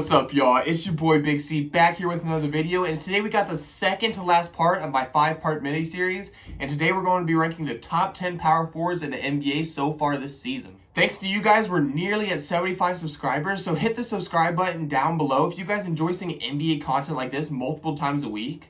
What's up, y'all? It's your boy Big C back here with another video, and today we got the second to last part of my 5-part mini-series, and today we're going to be ranking the top 10 power forwards in the NBA so far this season. Thanks to you guys, we're nearly at 75 subscribers, so hit the subscribe button down below if you guys enjoy seeing NBA content like this multiple times a week.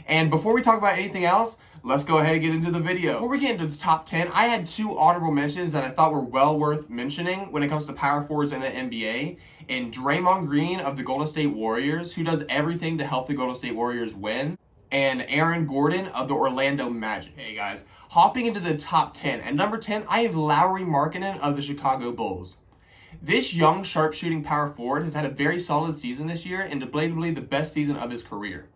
And before we talk about anything else, let's go ahead and get into the video. Before we get into the top 10, I had two honorable mentions that I thought were well worth mentioning when it comes to power forwards in the NBA. And Draymond Green of the Golden State Warriors, who does everything to help the Golden State Warriors win. And Aaron Gordon of the Orlando Magic. Hey guys, hopping into the top 10. At number 10, I have Lauri Markkanen of the Chicago Bulls. This young sharpshooting power forward has had a very solid season this year and debatably the best season of his career.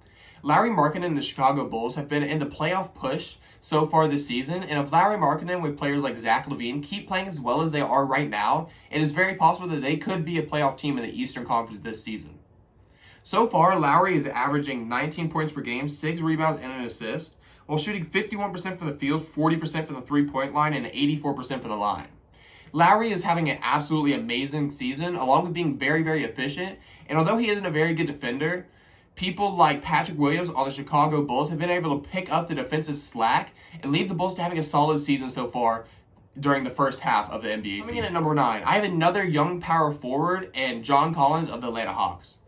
Lauri Markkanen and the Chicago Bulls have been in the playoff push so far this season, and if Lauri Markkanen with players like Zach LaVine keep playing as well as they are right now, it is very possible that they could be a playoff team in the Eastern Conference this season. So far, Lauri is averaging 19 points per game, 6 rebounds, and an assist, while shooting 51% for the field, 40% for the three-point line, and 84% for the line. Lauri is having an absolutely amazing season, along with being very, very efficient, and although he isn't a very good defender, people like Patrick Williams on the Chicago Bulls have been able to pick up the defensive slack and lead the Bulls to having a solid season so far during the first half of the NBA season. Coming in at number 9, I have another young power forward and John Collins of the Atlanta Hawks.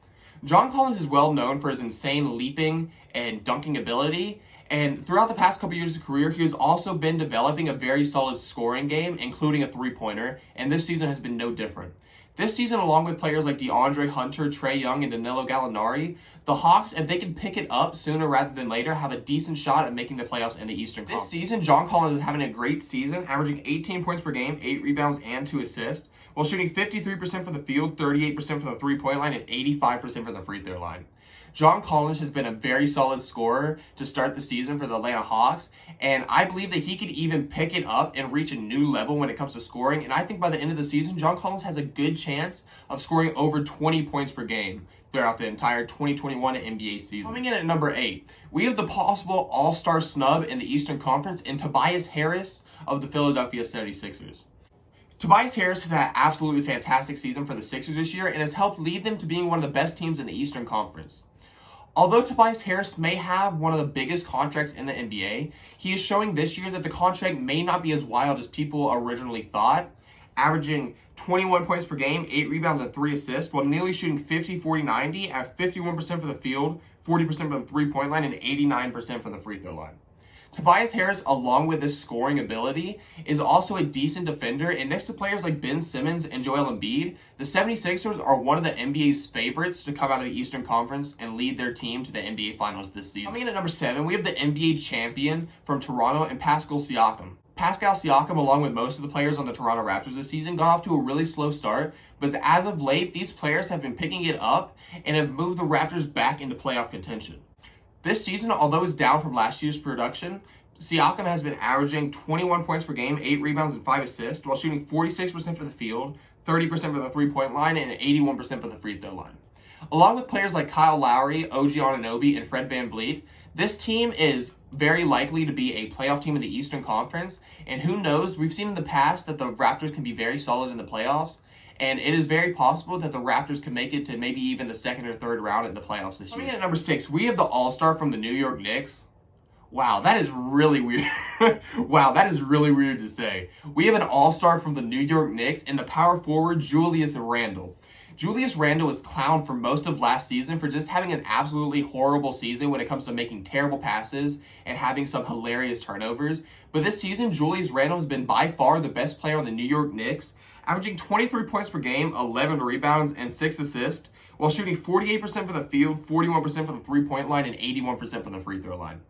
John Collins is well known for his insane leaping and dunking ability, and throughout the past couple years of his career, he has also been developing a very solid scoring game, including a three-pointer, and this season has been no different. This season, along with players like DeAndre Hunter, Trae Young, and Danilo Gallinari, the Hawks, if they can pick it up sooner rather than later, have a decent shot at making the playoffs in the Eastern Conference. This season, John Collins is having a great season, averaging 18 points per game, 8 rebounds, and 2 assists, while shooting 53% for the field, 38% for the three-point line, and 85% for the free throw line. John Collins has been a very solid scorer to start the season for the Atlanta Hawks, and I believe that he could even pick it up and reach a new level when it comes to scoring, and I think by the end of the season, John Collins has a good chance of scoring over 20 points per game throughout the entire 2021 NBA season. Coming in at number 8, we have the possible all-star snub in the Eastern Conference in Tobias Harris of the Philadelphia 76ers. Tobias Harris has had an absolutely fantastic season for the Sixers this year and has helped lead them to being one of the best teams in the Eastern Conference. Although Tobias Harris may have one of the biggest contracts in the NBA, he is showing this year that the contract may not be as wild as people originally thought, averaging 21 points per game, 8 rebounds, and 3 assists, while nearly shooting 50-40-90 at 51% for the field, 40% for the three-point line, and 89% for the free throw line. Tobias Harris, along with his scoring ability, is also a decent defender, and next to players like Ben Simmons and Joel Embiid, the 76ers are one of the NBA's favorites to come out of the Eastern Conference and lead their team to the NBA Finals this season. Coming in at number 7, we have the NBA champion from Toronto and Pascal Siakam. Pascal Siakam, along with most of the players on the Toronto Raptors this season, got off to a really slow start, but as of late, these players have been picking it up and have moved the Raptors back into playoff contention. This season, although it's down from last year's production, Siakam has been averaging 21 points per game, 8 rebounds, and 5 assists, while shooting 46% for the field, 30% for the three-point line, and 81% for the free throw line. Along with players like Kyle Lowry, OG Anunoby, and Fred VanVleet, this team is very likely to be a playoff team in the Eastern Conference, and who knows, we've seen in the past that the Raptors can be very solid in the playoffs, and it is very possible that the Raptors could make it to maybe even the second or third round in the playoffs this year. Coming in at number 6, we have the All-Star from the New York Knicks. Wow, that is really weird. Wow, that is really weird to say. We have an All-Star from the New York Knicks in the power forward Julius Randle. Julius Randle was clowned for most of last season for just having an absolutely horrible season when it comes to making terrible passes and having some hilarious turnovers. But this season, Julius Randle has been by far the best player on the New York Knicks, averaging 23 points per game, 11 rebounds, and 6 assists, while shooting 48% for the field, 41% for the three-point line, and 81% for the free throw line.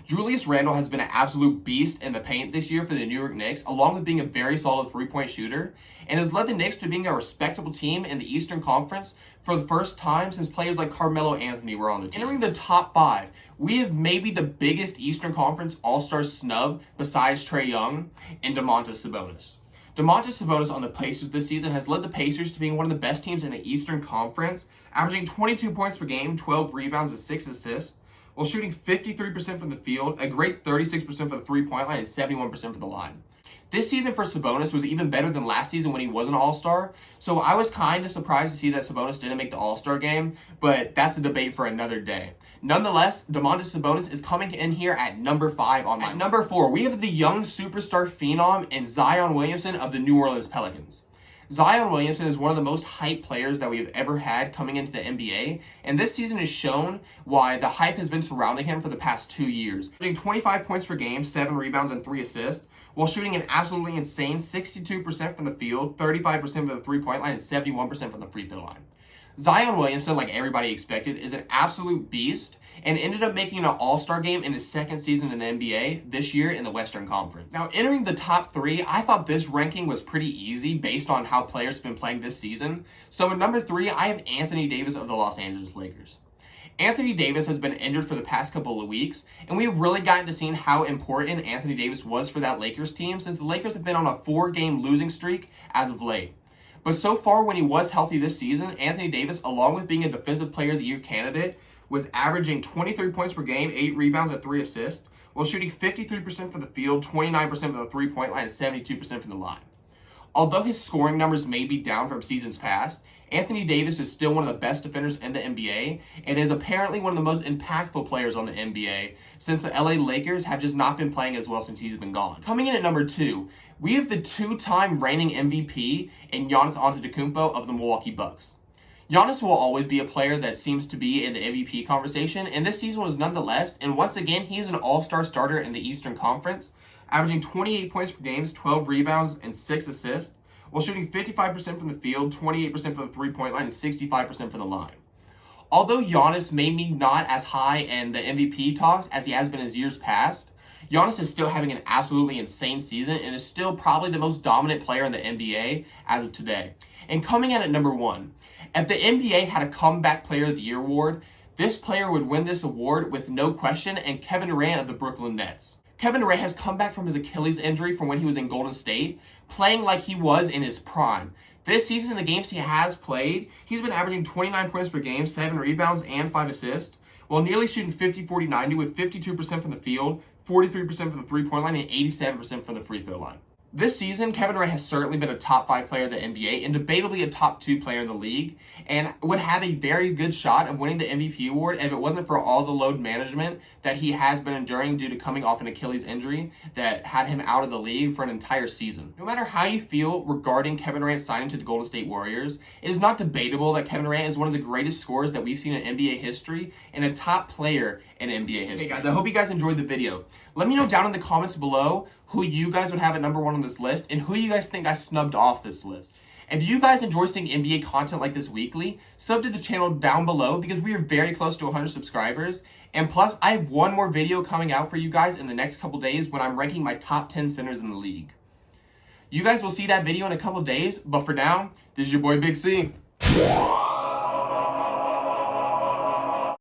Julius Randle has been an absolute beast in the paint this year for the New York Knicks, along with being a very solid three-point shooter, and has led the Knicks to being a respectable team in the Eastern Conference for the first time since players like Carmelo Anthony were on the team. Entering the top 5, we have maybe the biggest Eastern Conference All-Star snub besides Trae Young and Domantas Sabonis. Domantas Sabonis on the Pacers this season has led the Pacers to being one of the best teams in the Eastern Conference, averaging 22 points per game, 12 rebounds, and 6 assists, while shooting 53% from the field, a great 36% for the three-point line, and 71% for the line. This season for Sabonis was even better than last season when he was an All-Star, so I was kind of surprised to see that Sabonis didn't make the All-Star game, but that's a debate for another day. Nonetheless, Domantas Sabonis is coming in here at number 5 on my list. At number 4, we have the young superstar phenom and Zion Williamson of the New Orleans Pelicans. Zion Williamson is one of the most hyped players that we've ever had coming into the NBA, and this season has shown why the hype has been surrounding him for the past 2 years. Getting 25 points per game, 7 rebounds, and 3 assists, while shooting an absolutely insane 62% from the field, 35% from the three-point line, and 71% from the free throw line. Zion Williamson, like everybody expected, is an absolute beast and ended up making an All-Star game in his second season in the NBA this year in the Western Conference. Now, entering the top 3, I thought this ranking was pretty easy based on how players have been playing this season. So at number 3, I have Anthony Davis of the Los Angeles Lakers. Anthony Davis has been injured for the past couple of weeks, and we've really gotten to see how important Anthony Davis was for that Lakers team since the Lakers have been on a 4-game losing streak as of late. But so far, when he was healthy this season, Anthony Davis, along with being a Defensive Player of the Year candidate, was averaging 23 points per game, 8 rebounds, and 3 assists, while shooting 53% from the field, 29% from the three-point line, and 72% from the line. Although his scoring numbers may be down from seasons past, Anthony Davis is still one of the best defenders in the NBA and is apparently one of the most impactful players on the NBA since the LA Lakers have just not been playing as well since he's been gone. Coming in at number 2, we have the 2-time reigning MVP in Giannis Antetokounmpo of the Milwaukee Bucks. Giannis will always be a player that seems to be in the MVP conversation, and this season was nonetheless, and once again, he is an all-star starter in the Eastern Conference, averaging 28 points per game, 12 rebounds, and 6 assists, while shooting 55% from the field, 28% from the three-point line, and 65% from the line. Although Giannis may be not as high in the MVP talks as he has been in years past, Giannis is still having an absolutely insane season and is still probably the most dominant player in the NBA as of today. And coming in at number 1, if the NBA had a Comeback Player of the Year award, this player would win this award with no question, and Kevin Durant of the Brooklyn Nets. Kevin Durant has come back from his Achilles injury from when he was in Golden State, playing like he was in his prime. This season, in the games he has played, he's been averaging 29 points per game, 7 rebounds, and 5 assists, while nearly shooting 50-40-90 with 52% from the field, 43% from the three-point line, and 87% from the free throw line. This season, Kevin Durant has certainly been a top 5 player in the NBA and debatably a top 2 player in the league, and would have a very good shot of winning the MVP award if it wasn't for all the load management that he has been enduring due to coming off an Achilles injury that had him out of the league for an entire season. No matter how you feel regarding Kevin Durant signing to the Golden State Warriors, it is not debatable that Kevin Durant is one of the greatest scorers that we've seen in NBA history and a top player in NBA history. Hey guys, I hope you guys enjoyed the video. Let me know down in the comments below who you guys would have at number 1 on this list and who you guys think I snubbed off this list. If you guys enjoy seeing NBA content like this weekly, sub to the channel down below because we are very close to 100 subscribers. And plus, I have one more video coming out for you guys in the next couple days when I'm ranking my top 10 centers in the league. You guys will see that video in a couple days, but for now, this is your boy Big C.